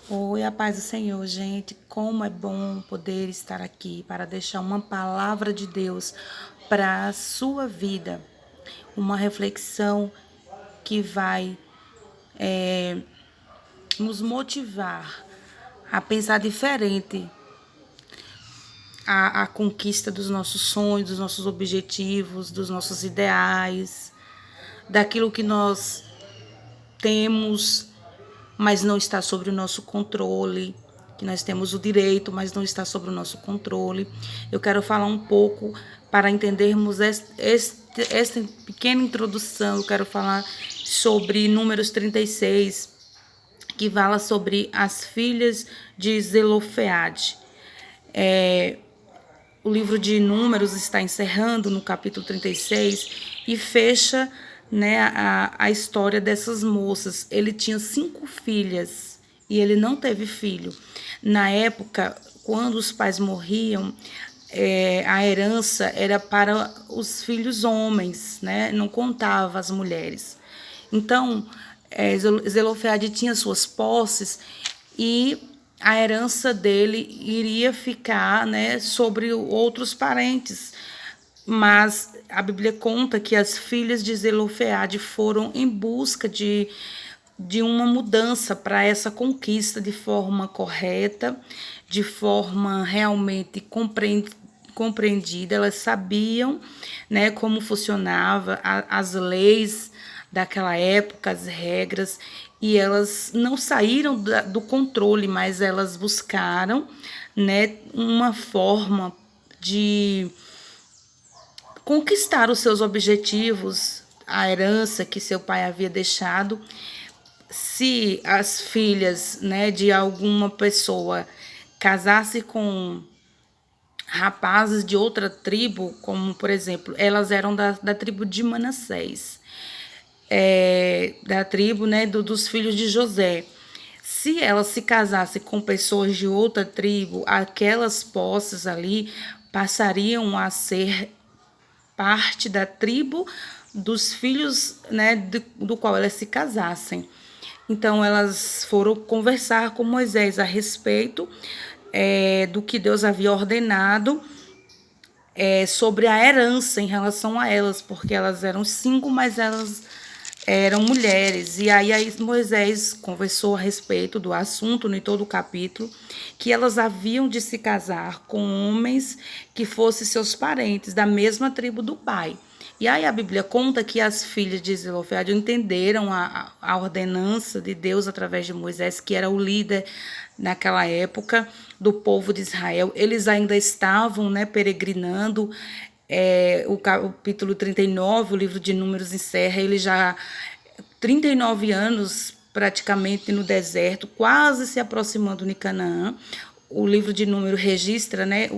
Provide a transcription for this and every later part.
Oi, a paz do Senhor, gente. Como é bom poder estar aqui para deixar uma palavra de Deus para a sua vida. Uma reflexão que vai nos motivar a pensar diferente a conquista dos nossos sonhos, dos nossos objetivos, dos nossos ideais, daquilo que nós temos, mas não está sobre o nosso controle, que nós temos o direito, mas não está sobre o nosso controle. Eu quero falar um pouco para entendermos esta pequena introdução. Eu quero falar sobre Números 36, que fala sobre as filhas de Zelofeade. O livro de Números está encerrando no capítulo 36 e fecha, né, a história dessas moças. Ele tinha 5 filhas e ele não teve filho. Na época, quando os pais morriam, a herança era para os filhos homens, né? Não contava as mulheres. Então, Zelofeade tinha suas posses e a herança dele iria ficar, né, sobre outros parentes. Mas a Bíblia conta que as filhas de Zelofeade foram em busca de uma mudança para essa conquista de forma correta, de forma realmente compreendida. Elas sabiam, né, como funcionava as leis daquela época, as regras, e elas não saíram do controle, mas elas buscaram, né, uma forma de conquistar os seus objetivos, a herança que seu pai havia deixado. Se as filhas, né, de alguma pessoa casassem com rapazes de outra tribo, como por exemplo, elas eram da tribo de Manassés, da tribo, né, dos filhos de José. Se elas se casassem com pessoas de outra tribo, aquelas posses ali passariam a ser parte da tribo dos filhos, né, do qual elas se casassem. Então elas foram conversar com Moisés a respeito do que Deus havia ordenado sobre a herança em relação a elas, porque elas eram 5, mas elas eram mulheres. E aí Moisés conversou a respeito do assunto em todo o capítulo, que elas haviam de se casar com homens que fossem seus parentes, da mesma tribo do pai. E aí a Bíblia conta que as filhas de Zelofeade entenderam a ordenança de Deus através de Moisés, que era o líder naquela época do povo de Israel. Eles ainda estavam, né, peregrinando. O capítulo 39, o livro de Números encerra, ele já 39 anos praticamente no deserto, quase se aproximando de Canaã. O livro de Números registra, né,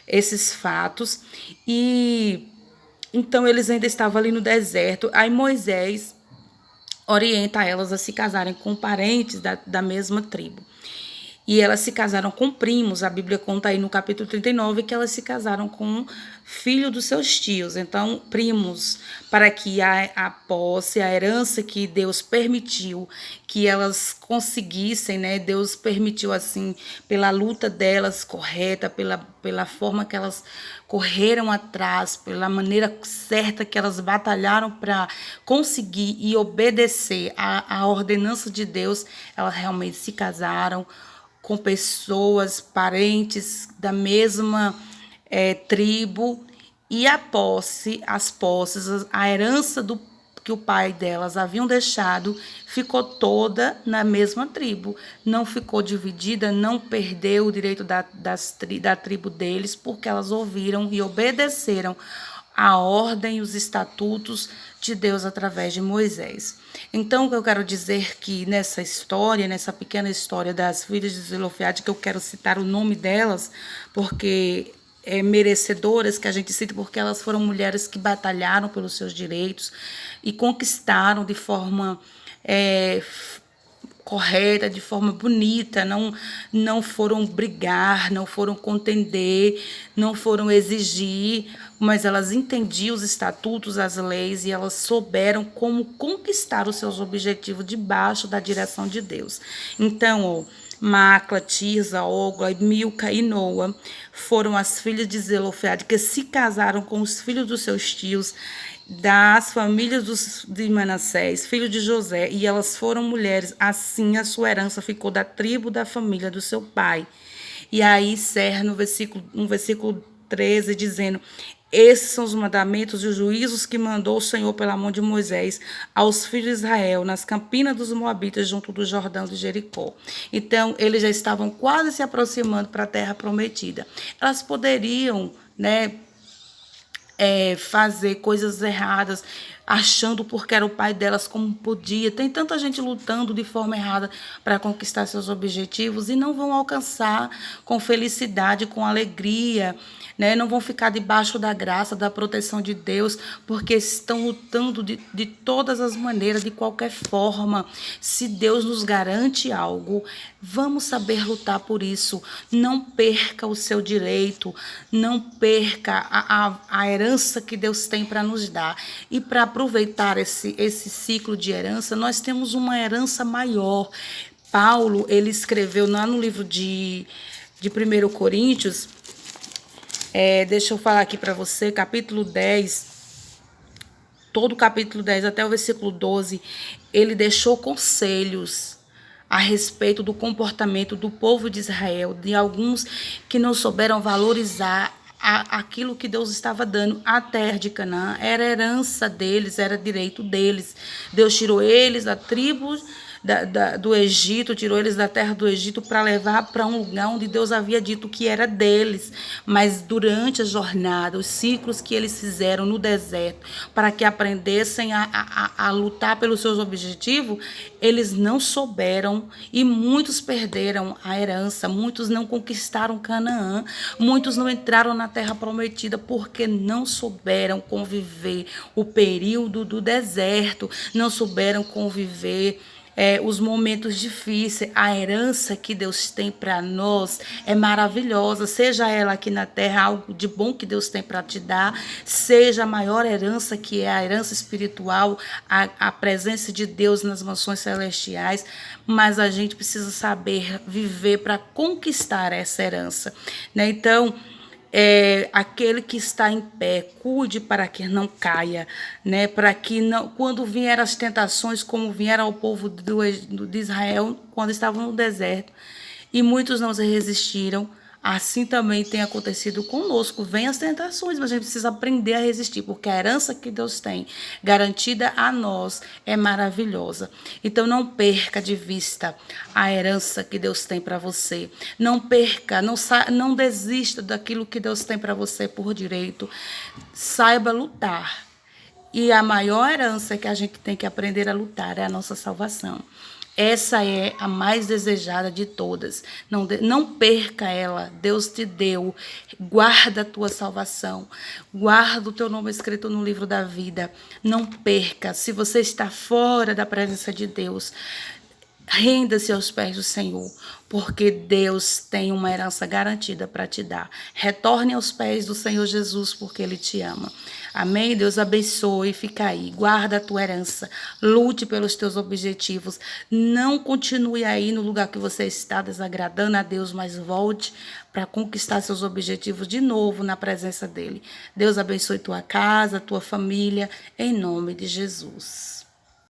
esses fatos. E então eles ainda estavam ali no deserto. Aí Moisés orienta elas a se casarem com parentes da mesma tribo. E elas se casaram com primos. A Bíblia conta aí no capítulo 39 que elas se casaram com filho dos seus tios. Então, primos, para que a posse, a herança que Deus permitiu que elas conseguissem, né? Deus permitiu assim, pela luta delas correta, pela forma que elas correram atrás, pela maneira certa que elas batalharam para conseguir e obedecer a ordenança de Deus, elas realmente se casaram com pessoas, parentes da mesma tribo, e as posses, a herança que o pai delas haviam deixado ficou toda na mesma tribo. Não ficou dividida, não perdeu o direito da tribo deles, porque elas ouviram e obedeceram a ordem e os estatutos de Deus através de Moisés. Então, o que eu quero dizer que nessa história, nessa pequena história das filhas de Zelofeade, que eu quero citar o nome delas, porque merecedoras que a gente cita, porque elas foram mulheres que batalharam pelos seus direitos e conquistaram de forma correta, de forma bonita, não foram brigar, não foram contender, não foram exigir, mas elas entendiam os estatutos, as leis, e elas souberam como conquistar os seus objetivos debaixo da direção de Deus. Então, Macla, Tirza, Ogla, Milca e Noa foram as filhas de Zelofeade, que se casaram com os filhos dos seus tios, das famílias de Manassés, filho de José, e elas foram mulheres. Assim a sua herança ficou da tribo da família do seu pai. E aí encerra no versículo 13, dizendo: esses são os mandamentos e os juízos que mandou o Senhor pela mão de Moisés aos filhos de Israel, nas campinas dos Moabitas, junto do Jordão de Jericó. Então, eles já estavam quase se aproximando para a terra prometida. Elas poderiam, né, fazer coisas erradas, achando porque era o pai delas como podia. Tem tanta gente lutando de forma errada para conquistar seus objetivos e não vão alcançar com felicidade, com alegria, né? Não vão ficar debaixo da graça, da proteção de Deus, porque estão lutando de todas as maneiras, de qualquer forma. Se Deus nos garante algo, vamos saber lutar por isso. Não perca o seu direito, não perca a herança que Deus tem para nos dar. E para aproveitar esse ciclo de herança, nós temos uma herança maior. Paulo, ele escreveu lá no livro de 1 Coríntios, deixa eu falar aqui para você, capítulo 10, todo o capítulo 10 até o versículo 12, ele deixou conselhos a respeito do comportamento do povo de Israel, de alguns que não souberam valorizar aquilo que Deus estava dando. A terra de Canaã era herança deles, era direito deles. Deus tirou eles da tribo do Egito, tirou eles da terra do Egito para levar para um lugar onde Deus havia dito que era deles. Mas durante a jornada, os ciclos que eles fizeram no deserto, para que aprendessem a lutar pelos seus objetivos, eles não souberam e muitos perderam a herança, muitos não conquistaram Canaã, muitos não entraram na terra prometida porque não souberam conviver o período do deserto, não souberam conviver os momentos difíceis. A herança que Deus tem para nós é maravilhosa, seja ela aqui na terra algo de bom que Deus tem para te dar, seja a maior herança que é a herança espiritual, a presença de Deus nas mansões celestiais, mas a gente precisa saber viver para conquistar essa herança, né? Então, aquele que está em pé, cuide para que não caia, né? Para que não, quando vieram as tentações, como vieram ao povo de Israel, quando estavam no deserto, e muitos não se resistiram, assim também tem acontecido conosco. Vem as tentações, mas a gente precisa aprender a resistir, porque a herança que Deus tem garantida a nós é maravilhosa. Então não perca de vista a herança que Deus tem para você. Não perca, não desista daquilo que Deus tem para você por direito. Saiba lutar. E a maior herança que a gente tem que aprender a lutar é a nossa salvação. Essa é a mais desejada de todas. Não perca ela. Deus te deu. Guarda a tua salvação. Guarda o teu nome escrito no livro da vida. Não perca. Se você está fora da presença de Deus, renda-se aos pés do Senhor, porque Deus tem uma herança garantida para te dar. Retorne aos pés do Senhor Jesus, porque Ele te ama. Amém? Deus abençoe, fica aí, guarda a tua herança, lute pelos teus objetivos, não continue aí no lugar que você está desagradando a Deus, mas volte para conquistar seus objetivos de novo na presença dEle. Deus abençoe tua casa, tua família, em nome de Jesus.